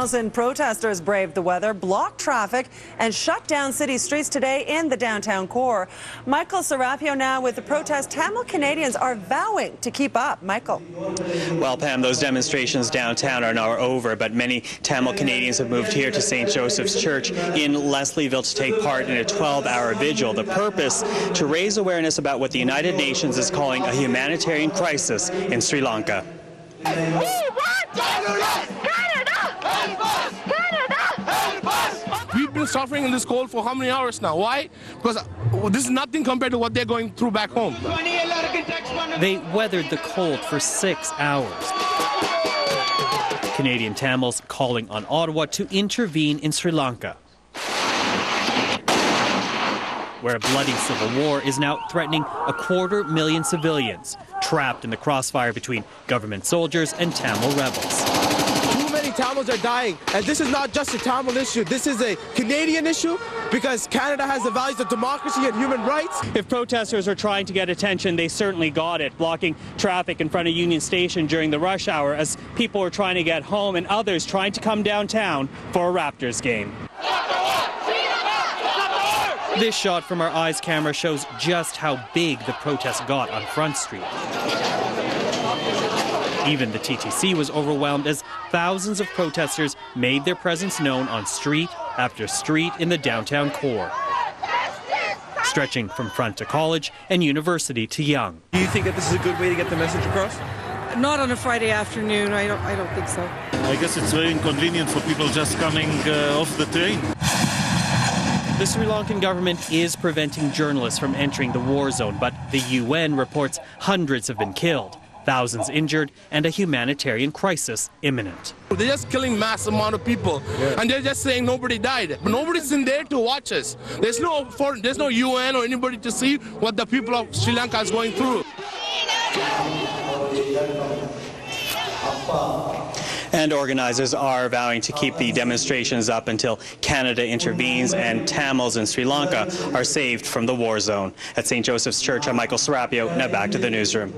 1,000 protesters braved the weather, blocked traffic, and shut down city streets today in the downtown core. Michael Serapio now with the protest. Tamil Canadians are vowing to keep up. Michael. Well, Pam, those demonstrations downtown are now over, but many Tamil Canadians have moved here to St. Joseph's Church in Leslieville to take part in a 12-hour vigil. The purpose, to raise awareness about what the United Nations is calling a humanitarian crisis in Sri Lanka. We want Canada! Help us! Canada! Help us! We've been suffering in this cold for how many hours now? Why? Because this is nothing compared to what they're going through back home. They weathered the cold for 6 hours. Canadian Tamils calling on Ottawa to intervene in Sri Lanka, where a bloody civil war is now threatening 250,000 civilians, trapped in the crossfire between government soldiers and Tamil rebels. Too many Tamils are dying, and this is not just a Tamil issue. This is a Canadian issue because Canada has the values of democracy and human rights. If protesters are trying to get attention, they certainly got it, blocking traffic in front of Union Station during the rush hour as people were trying to get home and others trying to come downtown for a Raptors game. This shot from our Eyes camera shows just how big the protest got on Front Street. Even the TTC was overwhelmed as thousands of protesters made their presence known on street after street in the downtown core, stretching from Front to College and University to Yonge. Do you think that this is a good way to get the message across? Not on a Friday afternoon. I don't think so. I guess it's very inconvenient for people just coming off the train. The Sri Lankan government is preventing journalists from entering the war zone, but the UN reports hundreds have been killed, thousands injured, and a humanitarian crisis imminent. They're just killing mass amount of people, and they're just saying nobody died. But nobody's in there to watch us. There's no UN or anybody to see what the people of Sri Lanka is going through. And organizers are vowing to keep the demonstrations up until Canada intervenes and Tamils in Sri Lanka are saved from the war zone. At St. Joseph's Church, I'm Michael Serapio. Now back to the newsroom.